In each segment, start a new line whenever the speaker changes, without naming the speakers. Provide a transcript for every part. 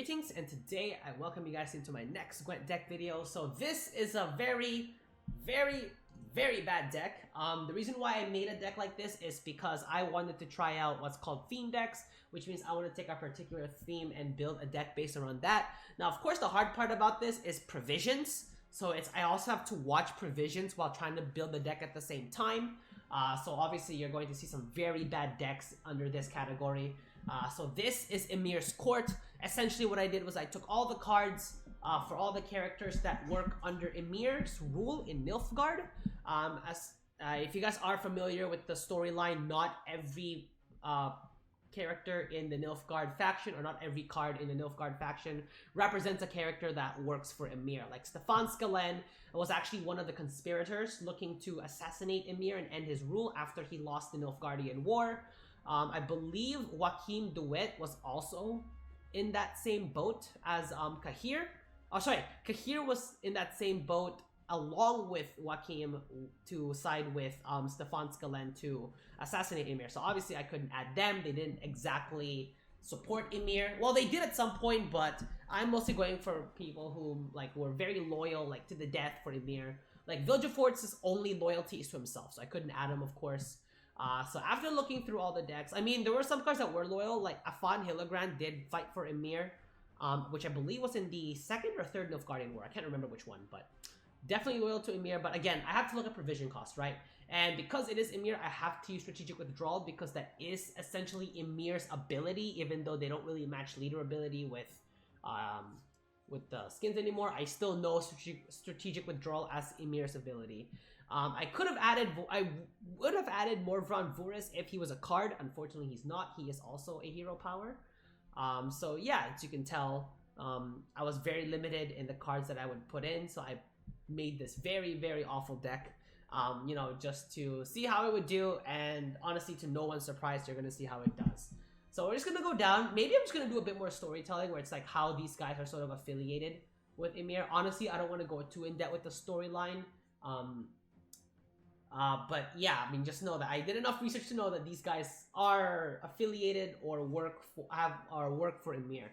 Greetings, and today I welcome you guys into my next Gwent deck video. So this is a very bad deck. The reason why I made a deck like this is because I wanted to try out what's called theme decks, which means I want to take a particular theme and build a deck based around that. Now, of course, the hard part about this is provisions. So I also have to watch provisions while trying to build the deck at the same time. So obviously you're going to see some very bad decks under this category. So this is EMHYR'S Court. Essentially what I did was I took all the cards for all the characters that work under EMHYR'S rule in Nilfgaard. If you guys are familiar with the storyline, not every character in the Nilfgaard faction, or not every card in the Nilfgaard faction, represents a character that works for EMHYR. Like scoia'tael was actually one of the conspirators looking to assassinate EMHYR and end his rule after he lost the Nilfgaardian War. I believe Gwent was also in that same boat as Cahir. Oh, sorry, Cahir was in that same boat along with Joachim to side with scoia'tael to assassinate EMHYR. So obviously I couldn't add them. They didn't exactly support EMHYR. Well, they did at some point, but I'm mostly going for people who were very loyal, to the death for EMHYR. Like Vilgefortz's only loyalty is to himself, so I couldn't add him, of course. So after looking through all the decks, I mean, there were some cards that were loyal, like Afan Hilligrand did fight for EMHYR, which I believe was in the second or third Nilfgaardian War. I can't remember which one, but definitely loyal to EMHYR. But again, I have to look at provision cost, right? And because it is EMHYR, I have to use strategic withdrawal because that is essentially EMHYR's ability, even though they don't really match leader ability with the skins anymore. I still know strategic withdrawal as EMHYR's ability. I would have added Morvran Vuris if he was a card. Unfortunately, he's not. He is also a hero power. So yeah, as you can tell, I was very limited in the cards that I would put in. So I made this very awful deck, you know, just to see how it would do. And honestly, to no one's surprise, you're going to see how it does. So we're just going to go down. Maybe I'm just going to do a bit more storytelling where it's like how these guys are sort of affiliated with EMHYR. Honestly, I don't want to go too in depth with the storyline. But yeah, I mean, just know that I did enough research to know that these guys are affiliated or work for EMHYR.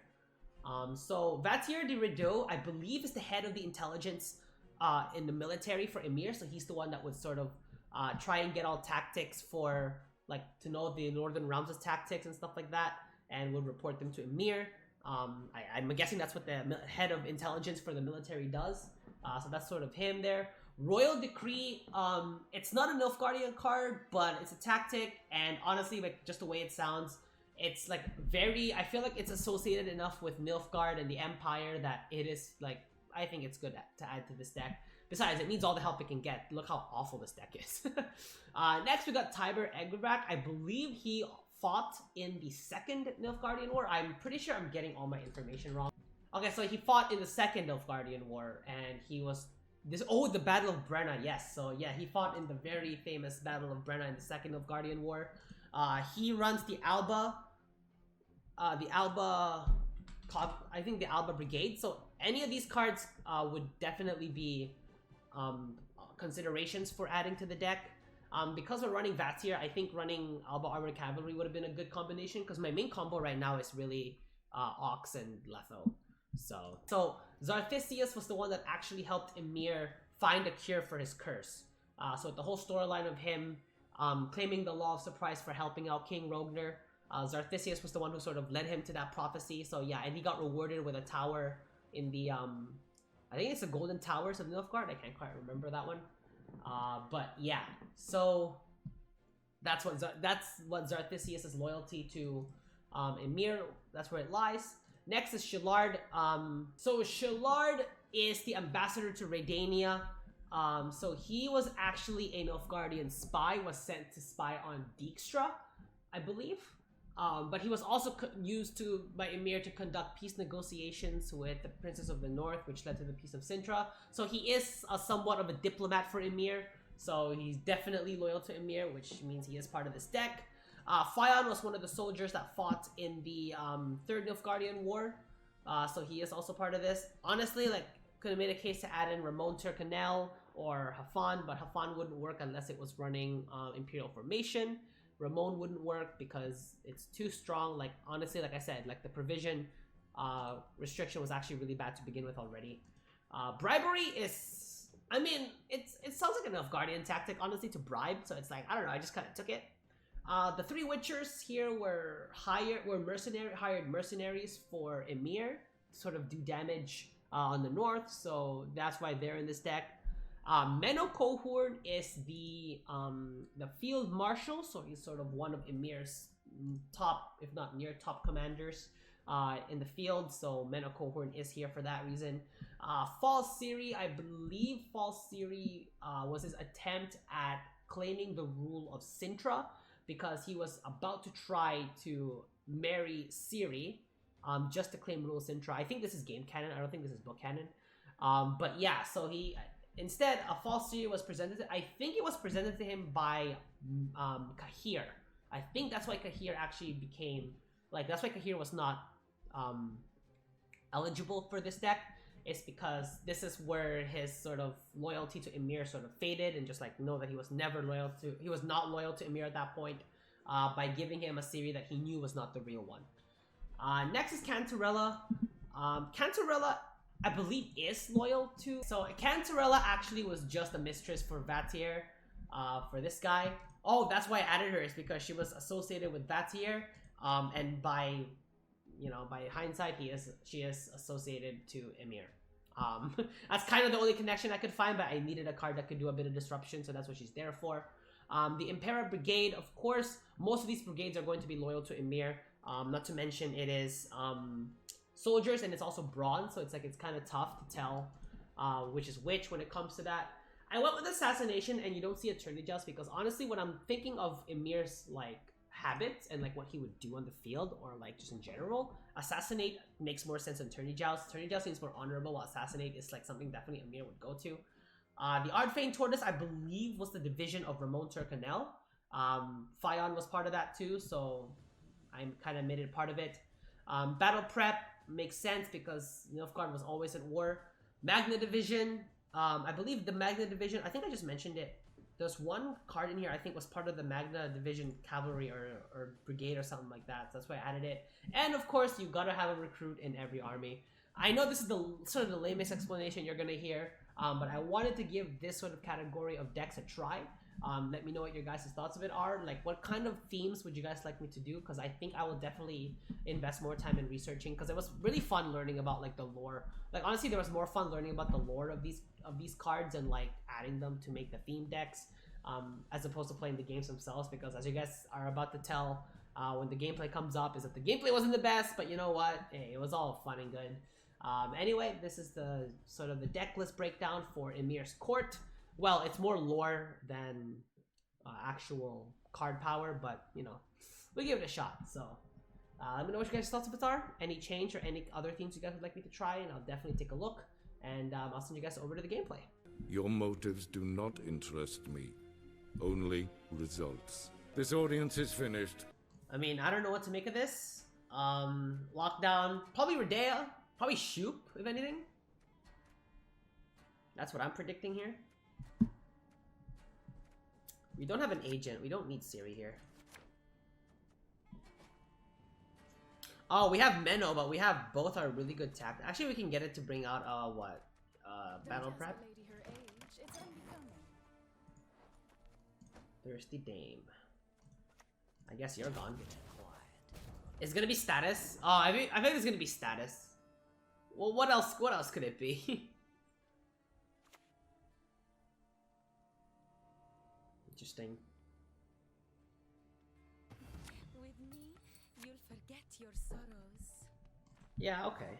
So Vatir de Rideau, I believe, is the head of the intelligence in the military for EMHYR. So he's the one that would sort of try and get all tactics for, to know the Northern Realms' tactics and stuff like that, and would report them to EMHYR. I'm guessing that's what the head of intelligence for the military does. So that's sort of him there. Royal Decree, it's not a Nilfgaardian card, but it's a tactic, and honestly, just the way it sounds, it's I feel like it's associated enough with Nilfgaard and the Empire that it is I think it's good to add to this deck. Besides, it needs all the help it can get. Look how awful this deck is. Next, we got Tiber Egbert. I believe he fought in the second Nilfgaardian War. I'm pretty sure I'm getting all my information wrong. Okay, so he fought in the second Nilfgaardian War, and he was the Battle of Brenna, yes. So yeah, he fought in the very famous Battle of Brenna in the second Nilfgaardian War. He runs the Alba, I think the Alba Brigade. So any of these cards would definitely be considerations for adding to the deck. Because we're running Vatir, I think running Alba Armored Cavalry would have been a good combination, because my main combo right now is really Ox and Letho. So Zarthisius was the one that actually helped EMHYR find a cure for his curse. So the whole storyline of him claiming the Law of Surprise for helping out King Rogner, Zarthisius was the one who sort of led him to that prophecy. So yeah, and he got rewarded with a tower in the I think it's the Golden Towers of Nilfgaard. I can't quite remember that one. But yeah, so that's what Zarthisius' loyalty to EMHYR. That's where it lies. Next is Shillard. So Shillard is the ambassador to Redania. So he was actually a Nilfgaardian spy, was sent to spy on Dijkstra, I believe. But he was also used by EMHYR to conduct peace negotiations with the Princes of the North, which led to the Peace of Sintra. So he is somewhat of a diplomat for EMHYR. So he's definitely loyal to EMHYR, which means he is part of this deck. Fionn was one of the soldiers that fought in the third Nilfgaardian War, so he is also part of this. Honestly, could have made a case to add in Ramon Turcanel or Hafan, but Hafan wouldn't work unless it was running Imperial Formation. Ramon wouldn't work because it's too strong. Honestly, like I said, the provision restriction was actually really bad to begin with already. Bribery is, I mean, it sounds like a Nilfgaardian tactic, honestly, to bribe. So it's like, I don't know, I just kind of took it. The three Witchers here were hired mercenaries for Emhyr to sort of do damage on the north, so that's why they're in this deck. Menno Cohorn is the field marshal, so he's sort of one of Emhyr's top, if not near top commanders in the field, so Menno Cohorn is here for that reason. False Ciri, I believe False Ciri was his attempt at claiming the rule of Sintra, because he was about to try to marry Ciri just to claim rule of Sintra. I think this is game canon, I don't think this is book canon. But yeah, so he... Instead, a false Ciri was presented. I think it was presented to him by Cahir. I think that's why Cahir actually became that's why Cahir was not eligible for this deck. It's because this is where his sort of loyalty to Emhyr sort of faded, and just know that he was not loyal to Emhyr at that point by giving him a Ciri that he knew was not the real one. Next is Cantarella. Cantarella, I believe, is loyal to... So Cantarella actually was just a mistress for Vattir, for this guy. Oh, that's why I added her, is because she was associated with Vattir, and by hindsight, she is associated to Emhyr. That's kind of the only connection I could find, but I needed a card that could do a bit of disruption, so that's what she's there for. The Impera Brigade, of course, most of these brigades are going to be loyal to Emhyr. Not to mention it is... soldiers, and it's also bronze, so it's kind of tough to tell which is which when it comes to that. I went with Assassination, and you don't see Eternity Joust, because honestly, when I'm thinking of Emhyr's habits and what he would do on the field, or just in general, Assassinate makes more sense than Eternity Joust. Eternity Joust seems more honorable, while Assassinate is something definitely Emhyr would go to. The Ardfane Tortoise, I believe, was the division of Ramon Turcanel. Fion was part of that too, so I'm kind of made it part of it. Battle Prep makes sense because Nilfgaard was always at war. Magna Division, I believe the Magna Division, I think I just mentioned it. There's one card in here I think was part of the Magna Division Cavalry or Brigade or something like that, so that's why I added it. And of course, you gotta have a recruit in every army. I know this is the sort of the lamest explanation you're gonna hear, but I wanted to give this sort of category of decks a try. Let me know what your guys' thoughts of it are. What kind of themes would you guys like me to do? Because I think I will definitely invest more time in researching, because it was really fun learning about the lore. Honestly, there was more fun learning about the lore of these cards and adding them to make the theme decks, as opposed to playing the games themselves. Because as you guys are about to tell, when the gameplay comes up, is that the gameplay wasn't the best, but you know what? Hey, it was all fun and good. Anyway, this is the sort of the deck list breakdown for Emhyr's Court. Well, it's more lore than actual card power, but we give it a shot. So let me know what you guys' thoughts of it are. Any change or any other things you guys would like me to try, and I'll definitely take a look. And I'll send you guys over to the gameplay.
Your motives do not interest me. Only results. This audience is finished.
I mean, I don't know what to make of this. Lockdown, probably Redea, probably Shoop, if anything. That's what I'm predicting here. We don't have an agent. We don't need Ciri here. Oh, we have Menno, but we have both our really good tactics. Actually, we can get it to bring out, Battle Prep? Thirsty Dame. I guess you're gone. It's gonna be status. Oh, I think it's gonna be status. Well, what else could it be? Interesting.
With me, you'll forget your sorrows.
Yeah, okay.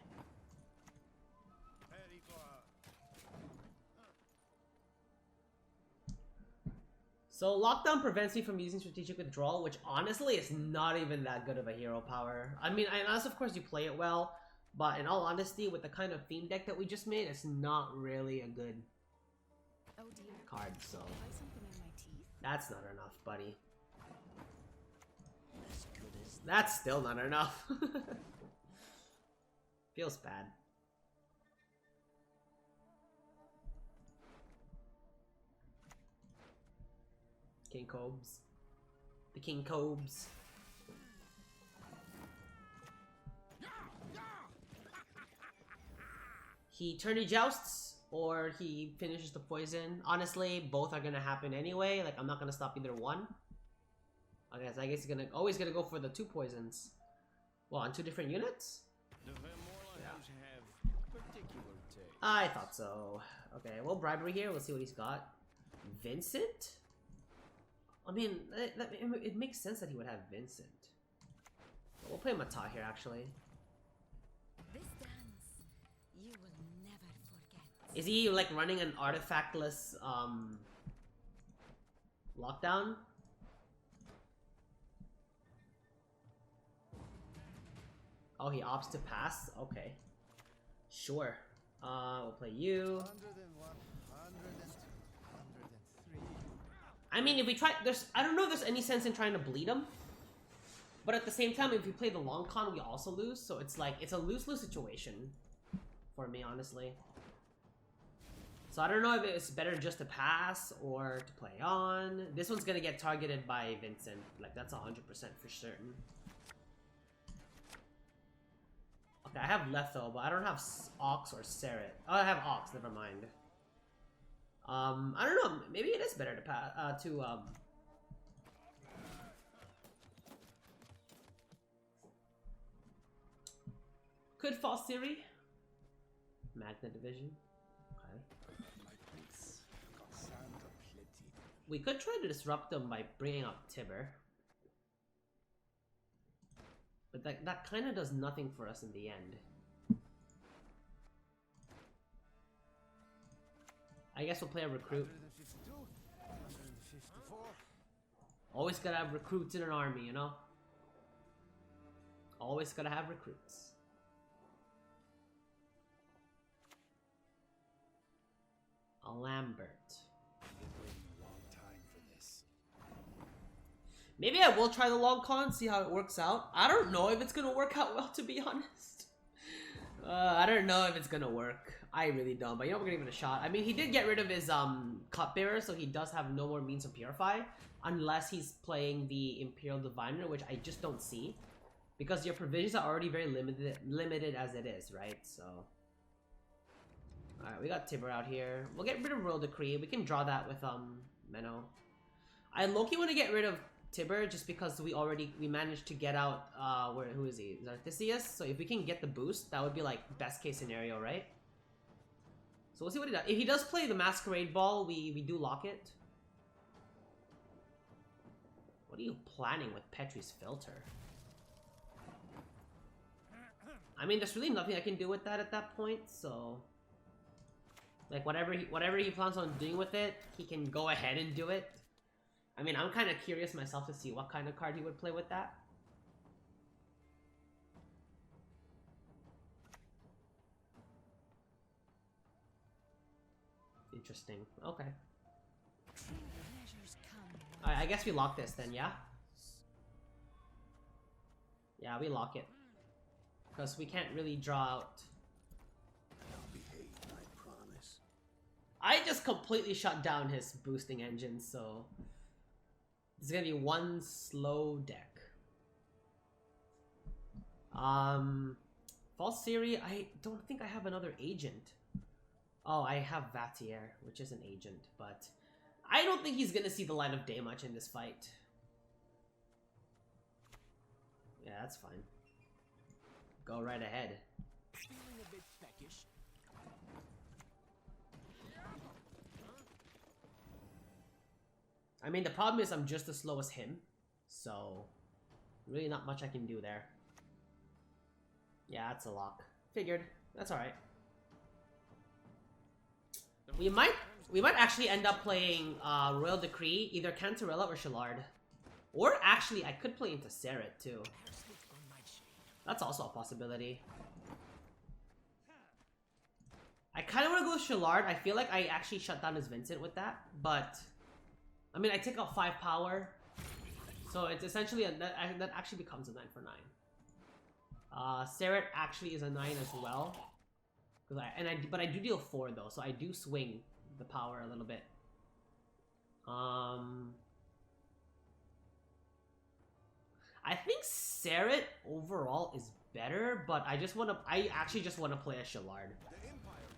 So lockdown prevents me from using strategic withdrawal, which honestly is not even that good of a hero power. I mean, unless of course you play it well, but in all honesty, with the kind of theme deck that we just made, it's not really a good card, so that's not enough, buddy. That's still not enough. Feels bad. King Cobes. The King Cobes. he tourney jousts or he finishes the poison. Honestly, both are gonna happen anyway. Like, I'm not gonna stop either one. Okay, so I guess he's always gonna go for the 2 poisons. Well, on 2 different units? Yeah. I thought so. Okay, well, bribery here. We'll see what he's got. Vincent? I mean, it makes sense that he would have Vincent. We'll play Mata here, actually.
This dance you will never forget.
Is he, like, running an artifactless, lockdown? Oh, he opts to pass? Okay. Sure. We'll play you.
101, 102, 103.
I mean, if we try... I don't know if there's any sense in trying to bleed him. But at the same time, if we play the long con, we also lose. So it's like, it's a lose-lose situation. For me, honestly. So I don't know if it's better just to pass or to play on. This one's gonna get targeted by Vincent. Like, that's 100% for certain. Okay, I have Letho, but I don't have Ox or Seret. Oh, I have Ox, never mind. I don't know, maybe it is better to pass, Could fall Siri? Magna Division. Okay. We could try to disrupt them by bringing up Tibber. But that kind of does nothing for us in the end. I guess we'll play a recruit.
152, 154.
Always gotta have recruits in an army, you know? Always gotta have recruits. A Lambert. Maybe I will try the long con, see how it works out. I don't know if it's gonna work out well, to be honest. I don't know if it's gonna work. I really don't, but you know, we're gonna give it a shot. I mean, he did get rid of his cupbearer, so he does have no more means of purify, unless he's playing the Imperial Diviner, which I just don't see, because your provisions are already very limited as it is, right? So, all right, we got Tibber out here. We'll get rid of Royal Decree. We can draw that with Menno. I low-key want to get rid of Tibber just because we managed to get out who is he? Zarthisius. So if we can get the boost, that would be like best case scenario, right? So we'll see what he does. If he does play the Masquerade Ball, we do lock it. What are you planning with Petri's Filter? I mean, there's really nothing I can do with that at that point, so like whatever he plans on doing with it, he can go ahead and do it. I mean, I'm kind of curious myself to see what kind of card he would play with that. Interesting. Okay. Alright, I guess we lock this then, yeah? Yeah, we lock it. Because we can't really draw out.
I'll behave, I promise.
I just completely shut down his boosting engine, so it's gonna be one slow deck. False Siri, I don't think I have another agent. Oh, I have Vatier, which is an agent, but I don't think he's gonna see the light of day much in this fight. Yeah, that's fine. Go right ahead.
Feeling a bit peckish.
I mean, the problem is I'm just as slow as him, so really not much I can do there. Yeah, that's a lock. Figured. That's alright. We might actually end up playing Royal Decree, either Cantarella or Shallard. Or actually, I could play into Seret too. That's also a possibility. I kind of want to go with Shallard. I feel like I actually shut down his Vincent with that, but I mean, I take out 5 power, so it's essentially that actually becomes a 9 for 9. Seret actually is a 9 as well, but I do deal 4 though, so I do swing the power a little bit. I think Seret overall is better, but I actually just want to play a Shallard.
The Empire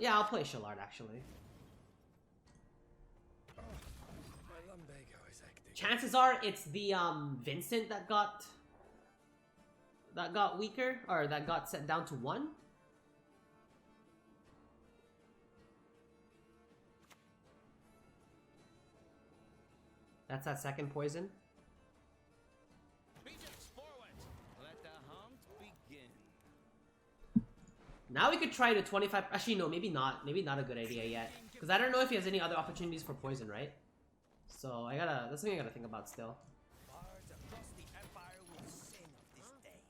Yeah, I'll play Shallard actually.
My lumbago is acting.
Chances are it's the Vincent that got weaker, or that got set down to 1. That's that second poison.
Rejects forward. Let the hunt begin.
Now we could try to 25. Actually, no, maybe not. Maybe not a good idea yet, because I don't know if he has any other opportunities for poison, right? So I gotta. That's something I gotta think about still.
Bards across the empire will sing of this day.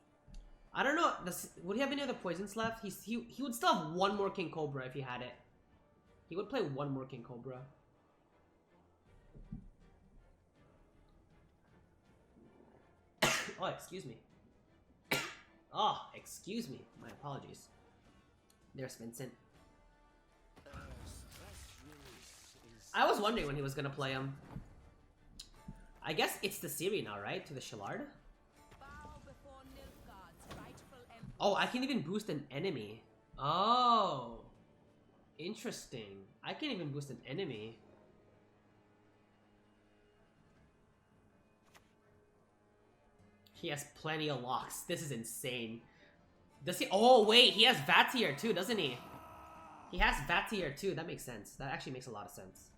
I don't know. Would he have any other poisons left? He would still have 1 more King Cobra if he had it. He would play 1 more King Cobra. Oh, excuse me. Oh, excuse me. My apologies. There's Vincent. I was wondering when he was gonna play him. I guess it's the Siri now, right? To the Shallard?
Bow before Nilfgaard's rightful emperor.
Oh, I can even boost an enemy. Oh. Interesting. I can even boost an enemy. He has plenty of locks. This is insane. Does he? Oh, wait. He has Vatier too, doesn't he? He has Vatier too. That makes sense. That actually makes a lot of sense.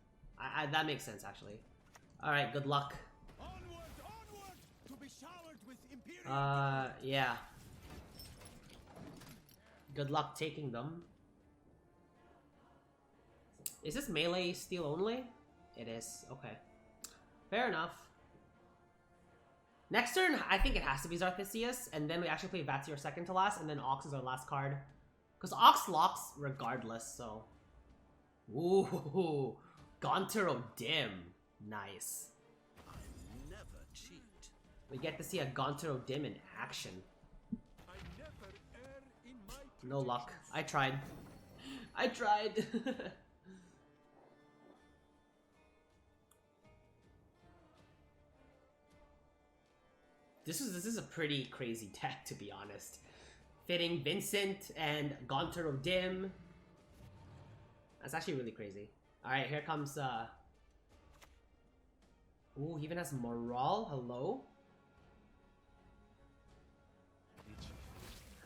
That makes sense, actually. Alright, good luck.
Onward, onward, to be showered with imperial.
Yeah. Good luck taking them. Is this melee steel only? It is. Okay. Fair enough. Next turn, I think it has to be Zarthisius, and then we actually play Vatier second to last, and then Ox is our last card. Because Ox locks regardless, so... Ooh, Gaunter O'Dim. Nice.
I never cheat.
We get to see a Gaunter O'Dim in action.
I never err in my
No luck. I tried. I tried. This is a pretty crazy deck, to be honest. Fitting Vincent and Gaunter O'Dim. That's actually really crazy. Alright, here comes Ooh, he even has Moral. Hello?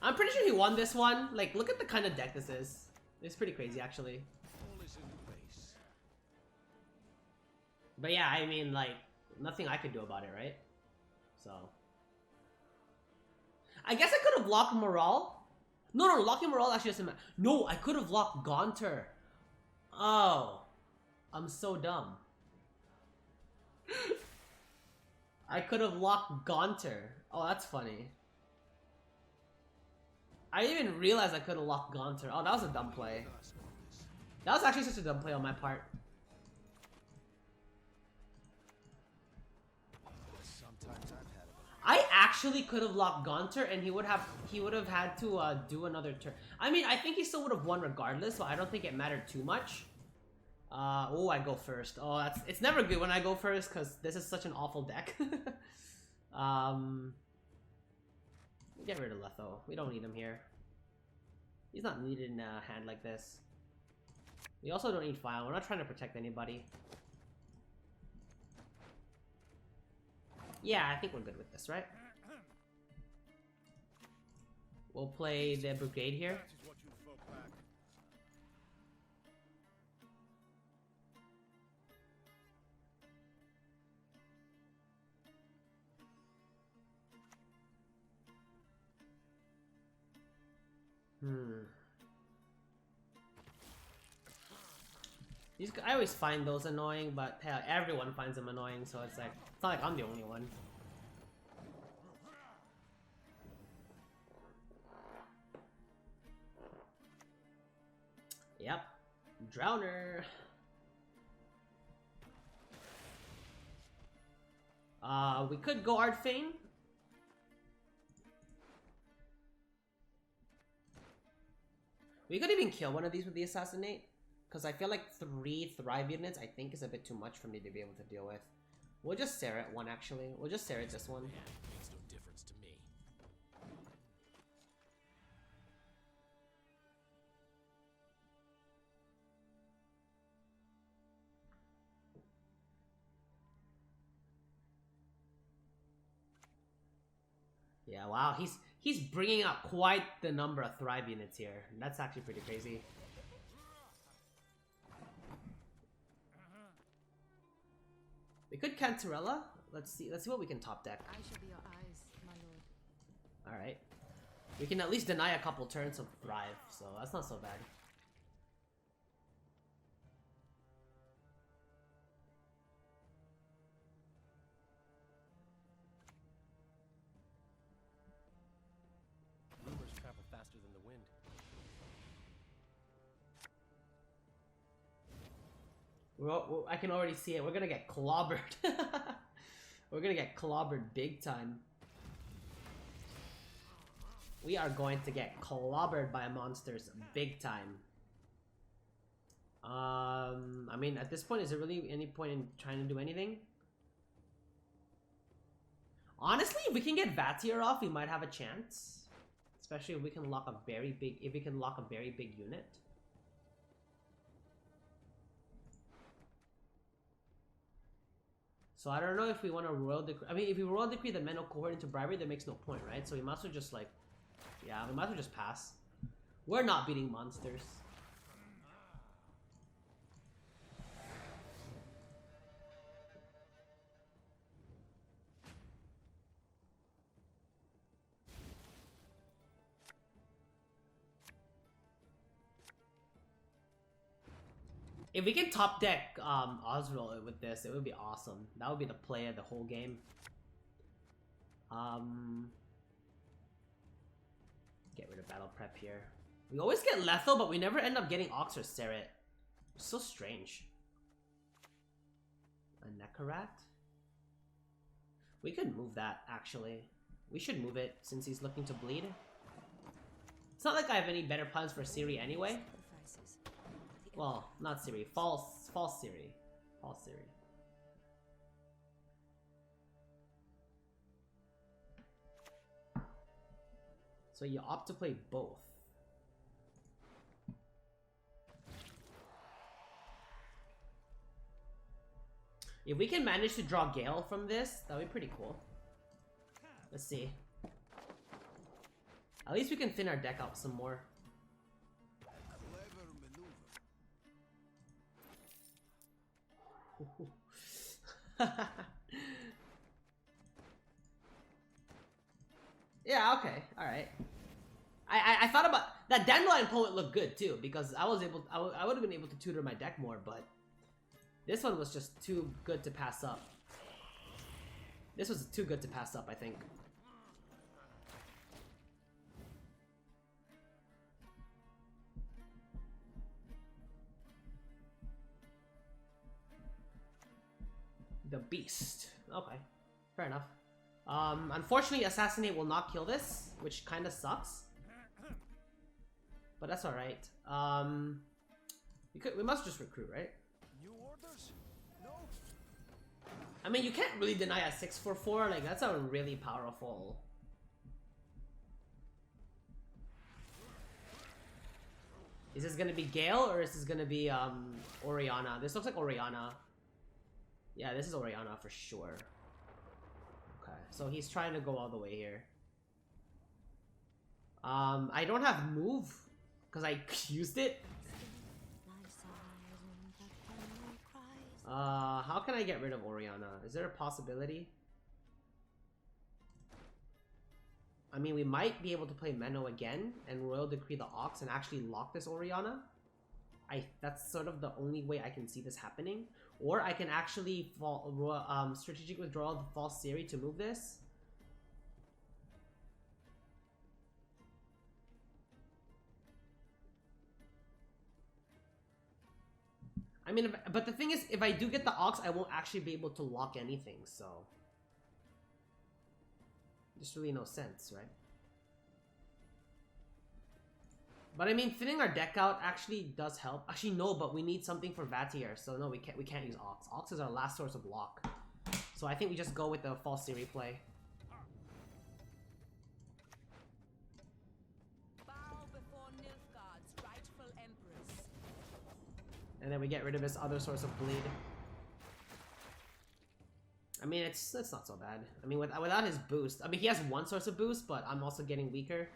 I'm pretty sure he won this one. Like, look at the kind of deck this is. It's pretty crazy, actually.
All is in place.
But yeah, I mean, like, nothing I could do about it, right? So... I guess I could have locked Moral. No, locking Moral actually doesn't matter. No, I could have locked Gaunter. Oh. I'm so dumb. I could have locked Gaunter. Oh, that's funny. I didn't even realize I could have locked Gaunter. Oh, that was a dumb play. That was actually such a dumb play on my part.
Sometimes I've had it.
I actually could have locked Gaunter, and he would have had to do another turn. I mean, I think he still would have won regardless, so I don't think it mattered too much. Oh, I go first. Oh, it's never good when I go first because this is such an awful deck. Get rid of Letho. We don't need him here. He's not needed in a hand like this. We also don't need File. We're not trying to protect anybody. Yeah, I think we're good with this, right? We'll play the Brigade here.
That is what you folk lack.
I always find those annoying, but hell, everyone finds them annoying, so it's like, it's not like I'm the only one. Yep. Drowner. We could go Ardfane. We could even kill one of these with the Assassinate. Because I feel like 3 Thrive units, I think, is a bit too much for me to be able to deal with. We'll just Serret one, actually. We'll just Serret this one.
Yeah, makes no difference to me.
Yeah, wow, he's bringing up quite the number of Thrive units here. That's actually pretty crazy. We could Cantarella. Let's see what we can top deck.
I shall be your eyes, my lord.
Alright. We can at least deny a couple turns of Thrive, so that's not so bad.
Rumors travel faster than the wind.
Well, I can already see it. We're gonna get clobbered. We're gonna get clobbered big time. We are going to get clobbered by monsters big time. I mean, at this point, is there really any point in trying to do anything? Honestly, if we can get Vatier off, we might have a chance. Especially if we can lock a very big, unit. So I don't know if we want to Royal Decree. I mean, if we Royal Decree the Menno cohort into bribery, that makes no point, right? So we might as well just like, yeah, we might as well just pass. We're not beating monsters. If we can top deck Osriel with this, it would be awesome. That would be the play of the whole game. Get rid of battle prep here. We always get Lethal, but we never end up getting Ox or Seret. It's so strange. A Nekarat? We could move that, actually. We should move it, since he's looking to bleed. It's not like I have any better plans for Ciri anyway. Well, not Ciri. False Ciri. False Ciri. So you opt to play both. If we can manage to draw Gale from this, that would be pretty cool. Let's see. At least we can thin our deck out some more. Yeah, okay, alright. I thought about that Dandelion Poet looked good too, because I would have been able to tutor my deck more, but this one was just too good to pass up. This was too good to pass up, I think. The Beast. Okay, fair enough. Unfortunately, Assassinate will not kill this, which kind of sucks. But that's alright. We must just recruit, right?
New orders? No.
I mean, you can't really deny a 6/4/4. Like, that's a really powerful. Is this gonna be Gale or is this gonna be Oriana? This looks like Oriana. Yeah, this is Oriana for sure. Okay, so he's trying to go all the way here. I don't have move because I used it. How can I get rid of Oriana? Is there a possibility? I mean, we might be able to play Menno again and Royal Decree the Ox and actually lock this Oriana. That's sort of the only way I can see this happening. Or I can actually strategic withdrawal the False Ciri to move this. I mean, but the thing is, if I do get the Ox, I won't actually be able to lock anything, so... There's really no sense, right? But I mean, thinning our deck out actually does help. Actually, no, but we need something for Vatier, so no, we can't use Ox. Ox is our last source of lock. So I think we just go with the False Ciri play.
Bow before Nilfgaard's rightful empress.
And then we get rid of his other source of bleed. I mean, it's not so bad. I mean, without his boost, I mean, he has one source of boost, but I'm also getting weaker.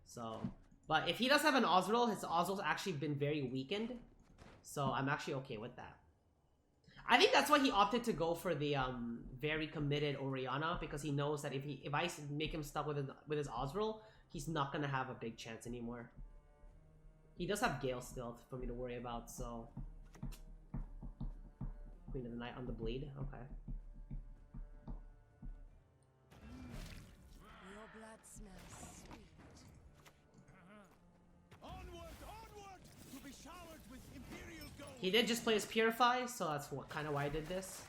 So, but if he does have an Osriel, his Osriel's actually been very weakened. So I'm actually okay with that. I think that's why he opted to go for the very committed Oriana, because he knows that if I make him stuck with his Osriel, he's not gonna have a big chance anymore. He does have Gale still for me to worry about, so Queen of the Night on the bleed. Okay.
Your blood smells sweet.
Onward to be showered with imperial gold.
He did just play his Purify, so that's kind of why I did this.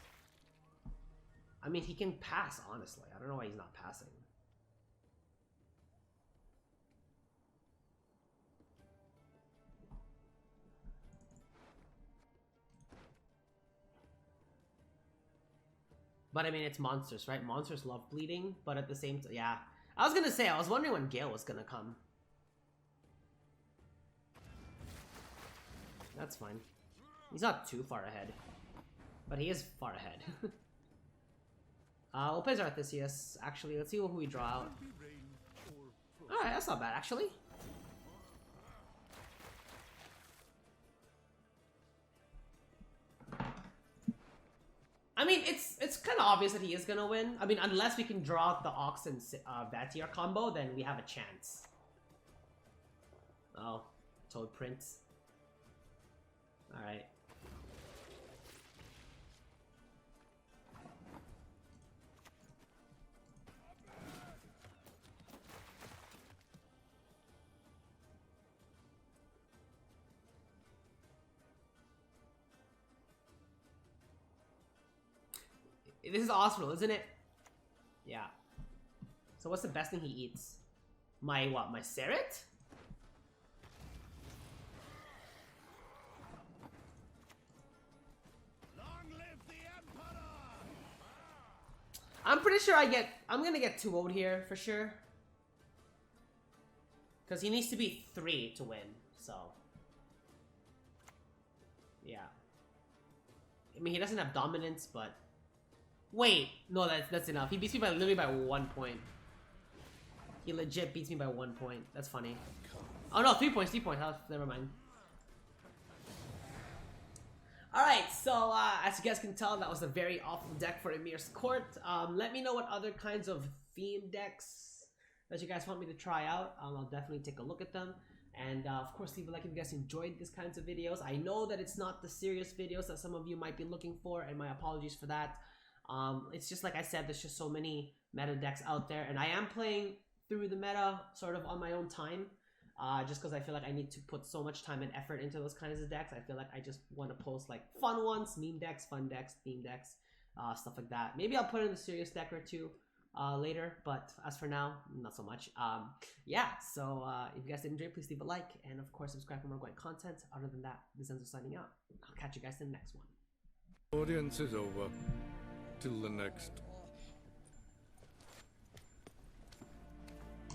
I mean, he can pass, honestly. I don't know why he's not passing. But I mean, it's monsters, right? Monsters love bleeding, but at the same time, yeah. I was gonna say, I was wondering when Gale was gonna come. That's fine. He's not too far ahead. But he is far ahead. We'll play Zarthisius. Actually, let's see who we draw out. Alright, that's not bad, actually. I mean, it's kind of obvious that he is gonna win. I mean, unless we can draw out the Ox and Vatier combo, then we have a chance. Oh, Toad Prince. Alright. This is Osriel, isn't it? Yeah. So what's the best thing he eats? My what? My Serret?
Long live the Emperor!
I'm pretty sure I'm gonna get 2-0'd here for sure. Because he needs to be 3 to win, so. Yeah. I mean, he doesn't have dominance, but. Wait, no, that's enough. He beats me by literally by 1 point. He legit beats me by 1 point. That's funny. Oh no, 3 points, 3 points. Oh, never mind. Alright, so as you guys can tell, that was a very awful deck for EMHYR'S Court. Let me know what other kinds of theme decks that you guys want me to try out. I'll definitely take a look at them. And of course, leave a like if you guys enjoyed these kinds of videos. I know that it's not the serious videos that some of you might be looking for, and my apologies for that. It's just like I said, there's just so many meta decks out there, and I am playing through the meta sort of on my own time, just because I feel like I need to put so much time and effort into those kinds of decks. I feel like I just want to post like fun ones, meme decks, fun decks, theme decks, stuff like that. Maybe I'll put in a serious deck or two later, but as for now, not so much. Yeah, so if you guys did enjoy, please leave a like, and of course subscribe for more Gwent content. Other than that, this ends with signing out. I'll catch you guys in the next one.
Audience is over. Till the next